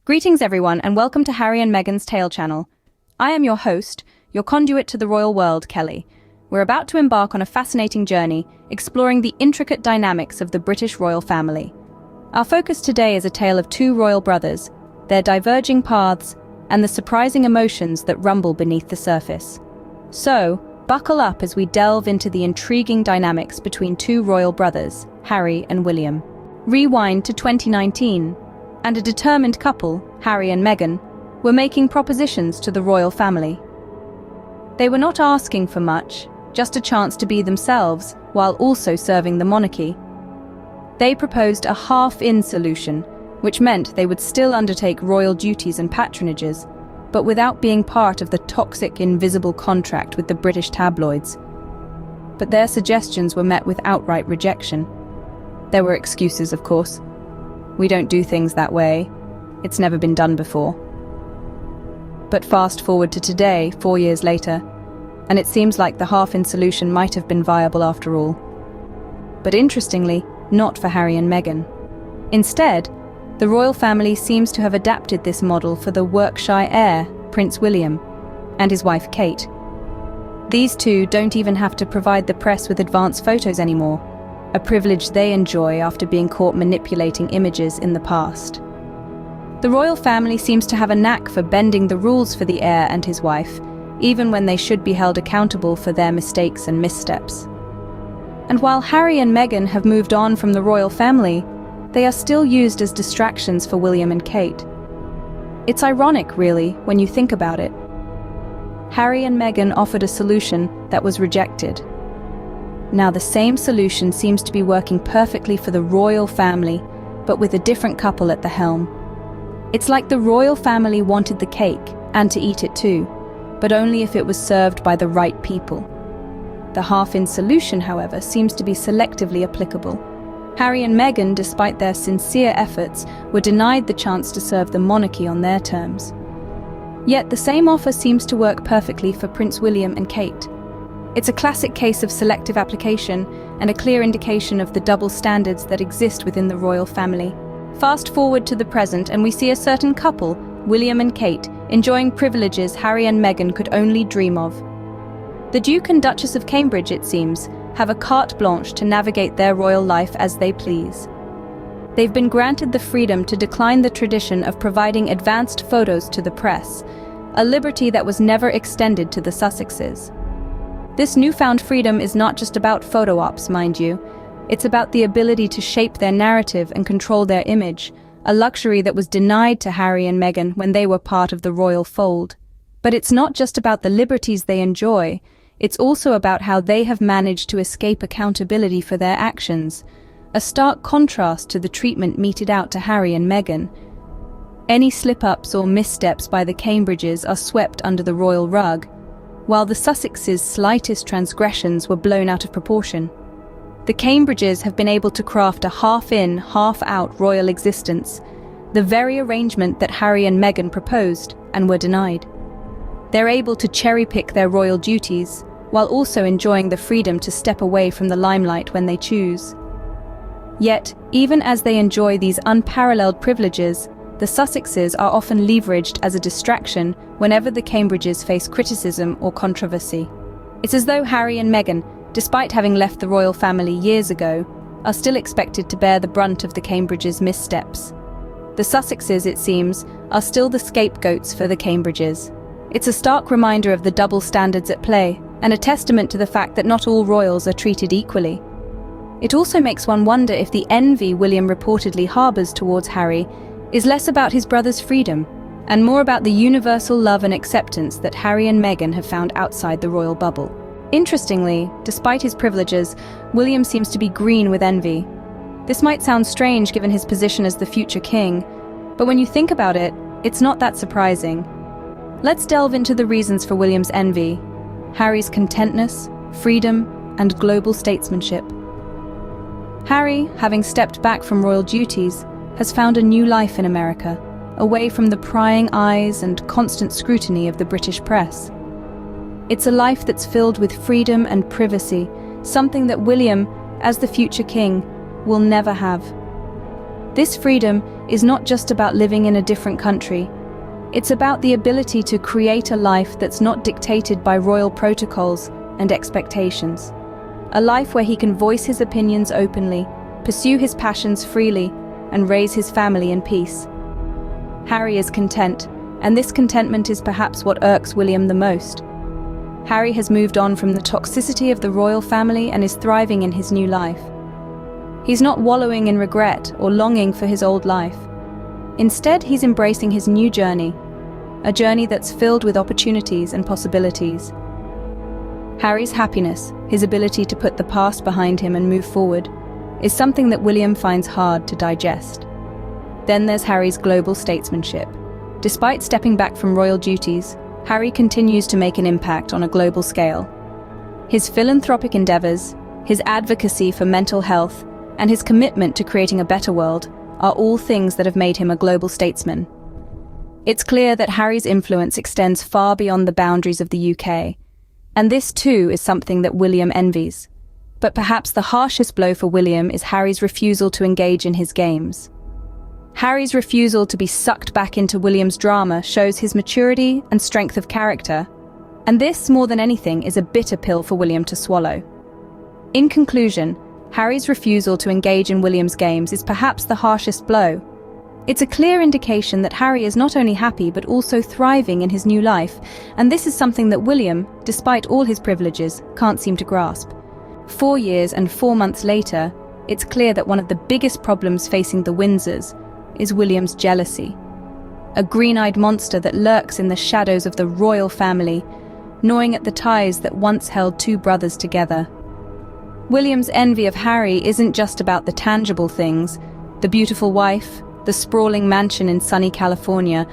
Greetings everyone and welcome to Harry and Meghan's Tale channel. I am your host, your conduit to the royal world, Kelly. We're about to embark on a fascinating journey, exploring the intricate dynamics of the British royal family. Our focus today is a tale of two royal brothers, their diverging paths, and the surprising emotions that rumble beneath the surface. So, buckle up as we delve into the intriguing dynamics between two royal brothers, Harry and William. Rewind to 2019. And a determined couple, Harry and Meghan, were making propositions to the royal family. They were not asking for much, just a chance to be themselves while also serving the monarchy. They proposed a half-in solution, which meant they would still undertake royal duties and patronages, but without being part of the toxic, invisible contract with the British tabloids. But their suggestions were met with outright rejection. There were excuses, of course. We don't do things that way. It's never been done before. But fast forward to today, 4 years later, and it seems like the half-in solution might have been viable after all. But interestingly, not for Harry and Meghan. Instead, the royal family seems to have adapted this model for the work-shy heir, Prince William, and his wife Kate. These two don't even have to provide the press with advance photos anymore, a privilege they enjoy after being caught manipulating images in the past. The royal family seems to have a knack for bending the rules for the heir and his wife, even when they should be held accountable for their mistakes and missteps. And while Harry and Meghan have moved on from the royal family, they are still used as distractions for William and Kate. It's ironic, really, when you think about it. Harry and Meghan offered a solution that was rejected. Now the same solution seems to be working perfectly for the royal family, but with a different couple at the helm. It's like the royal family wanted the cake, and to eat it too, but only if it was served by the right people. The half-in solution, however, seems to be selectively applicable. Harry and Meghan, despite their sincere efforts, were denied the chance to serve the monarchy on their terms. Yet the same offer seems to work perfectly for Prince William and Kate. It's a classic case of selective application and a clear indication of the double standards that exist within the royal family. Fast forward to the present and we see a certain couple, William and Kate, enjoying privileges Harry and Meghan could only dream of. The Duke and Duchess of Cambridge, it seems, have a carte blanche to navigate their royal life as they please. They've been granted the freedom to decline the tradition of providing advanced photos to the press, a liberty that was never extended to the Sussexes. This newfound freedom is not just about photo ops, mind you. It's about the ability to shape their narrative and control their image, a luxury that was denied to Harry and Meghan when they were part of the royal fold. But it's not just about the liberties they enjoy, it's also about how they have managed to escape accountability for their actions, a stark contrast to the treatment meted out to Harry and Meghan. Any slip-ups or missteps by the Cambridges are swept under the royal rug, while the Sussexes' slightest transgressions were blown out of proportion. The Cambridges have been able to craft a half-in, half-out royal existence, the very arrangement that Harry and Meghan proposed and were denied. They're able to cherry-pick their royal duties, while also enjoying the freedom to step away from the limelight when they choose. Yet, even as they enjoy these unparalleled privileges, the Sussexes are often leveraged as a distraction whenever the Cambridges face criticism or controversy. It's as though Harry and Meghan, despite having left the royal family years ago, are still expected to bear the brunt of the Cambridges' missteps. The Sussexes, it seems, are still the scapegoats for the Cambridges. It's a stark reminder of the double standards at play, and a testament to the fact that not all royals are treated equally. It also makes one wonder if the envy William reportedly harbours towards Harry is less about his brother's freedom, and more about the universal love and acceptance that Harry and Meghan have found outside the royal bubble. Interestingly, despite his privileges, William seems to be green with envy. This might sound strange given his position as the future king, but when you think about it, it's not that surprising. Let's delve into the reasons for William's envy: Harry's contentness, freedom, and global statesmanship. Harry, having stepped back from royal duties, has found a new life in America, away from the prying eyes and constant scrutiny of the British press. It's a life that's filled with freedom and privacy, something that William, as the future king, will never have. This freedom is not just about living in a different country. It's about the ability to create a life that's not dictated by royal protocols and expectations. A life where he can voice his opinions openly, pursue his passions freely, and raise his family in peace. Harry is content, and this contentment is perhaps what irks William the most. Harry has moved on from the toxicity of the royal family and is thriving in his new life. He's not wallowing in regret or longing for his old life. Instead, he's embracing his new journey, a journey that's filled with opportunities and possibilities. Harry's happiness, his ability to put the past behind him and move forward, is something that William finds hard to digest. Then there's Harry's global statesmanship. Despite stepping back from royal duties, Harry continues to make an impact on a global scale. His philanthropic endeavors, his advocacy for mental health, and his commitment to creating a better world are all things that have made him a global statesman. It's clear that Harry's influence extends far beyond the boundaries of the UK, and this too is something that William envies. But perhaps the harshest blow for William is Harry's refusal to engage in his games. Harry's refusal to be sucked back into William's drama shows his maturity and strength of character, and this, more than anything, is a bitter pill for William to swallow. In conclusion, Harry's refusal to engage in William's games is perhaps the harshest blow. It's a clear indication that Harry is not only happy but also thriving in his new life, and this is something that William, despite all his privileges, can't seem to grasp. 4 years and 4 months later, it's clear that one of the biggest problems facing the Windsors is William's jealousy. A green-eyed monster that lurks in the shadows of the royal family, gnawing at the ties that once held two brothers together. William's envy of Harry isn't just about the tangible things, the beautiful wife, the sprawling mansion in sunny California,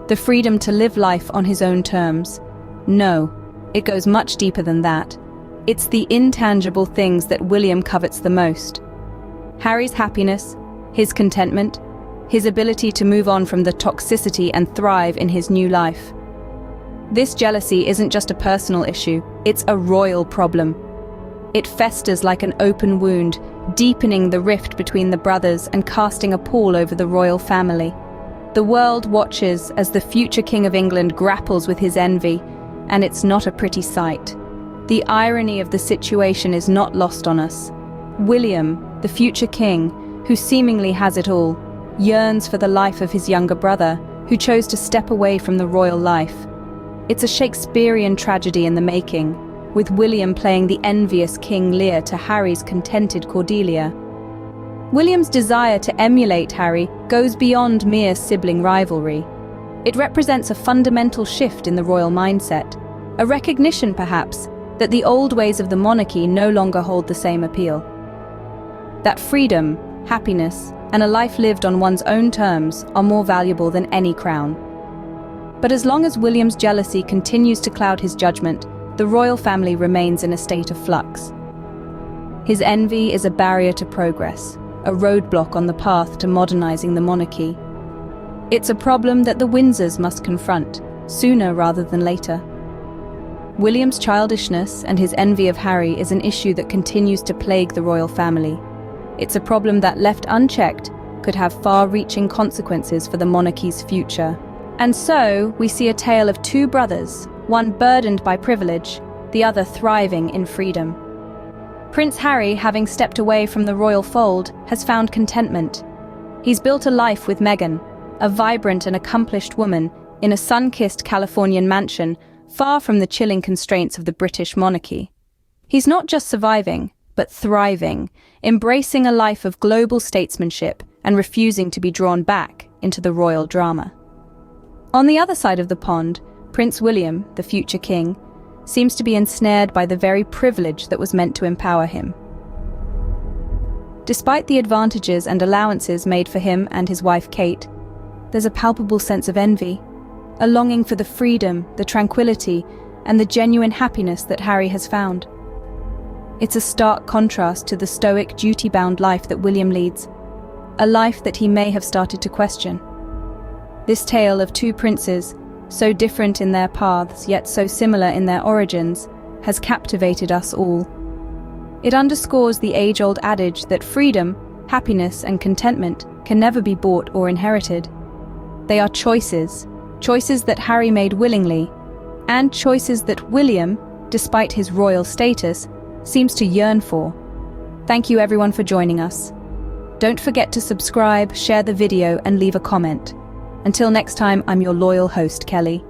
the freedom to live life on his own terms. No, it goes much deeper than that. It's the intangible things that William covets the most. Harry's happiness, his contentment, his ability to move on from the toxicity and thrive in his new life. This jealousy isn't just a personal issue, it's a royal problem. It festers like an open wound, deepening the rift between the brothers and casting a pall over the royal family. The world watches as the future King of England grapples with his envy, and it's not a pretty sight. The irony of the situation is not lost on us. William, the future king, who seemingly has it all, yearns for the life of his younger brother, who chose to step away from the royal life. It's a Shakespearean tragedy in the making, with William playing the envious King Lear to Harry's contented Cordelia. William's desire to emulate Harry goes beyond mere sibling rivalry. It represents a fundamental shift in the royal mindset, a recognition, perhaps, that the old ways of the monarchy no longer hold the same appeal. That freedom, happiness, and a life lived on one's own terms are more valuable than any crown. But as long as William's jealousy continues to cloud his judgment, the royal family remains in a state of flux. His envy is a barrier to progress, a roadblock on the path to modernizing the monarchy. It's a problem that the Windsors must confront, sooner rather than later. William's childishness and his envy of Harry is an issue that continues to plague the royal family. It's a problem that, left unchecked, could have far-reaching consequences for the monarchy's future. And so, we see a tale of two brothers, one burdened by privilege, the other thriving in freedom. Prince Harry, having stepped away from the royal fold, has found contentment. He's built a life with Meghan, a vibrant and accomplished woman, in a sun-kissed Californian mansion, far from the chilling constraints of the British monarchy. He's not just surviving, but thriving, embracing a life of global statesmanship and refusing to be drawn back into the royal drama. On the other side of the pond, Prince William, the future king, seems to be ensnared by the very privilege that was meant to empower him. Despite the advantages and allowances made for him and his wife Kate, there's a palpable sense of envy, a longing for the freedom, the tranquility, and the genuine happiness that Harry has found. It's a stark contrast to the stoic, duty-bound life that William leads, a life that he may have started to question. This tale of two princes, so different in their paths yet so similar in their origins, has captivated us all. It underscores the age-old adage that freedom, happiness, and contentment can never be bought or inherited. They are choices, choices that Harry made willingly, and choices that William, despite his royal status, seems to yearn for. Thank you everyone for joining us. Don't forget to subscribe, share the video, and leave a comment. Until next time, I'm your loyal host, Kelly.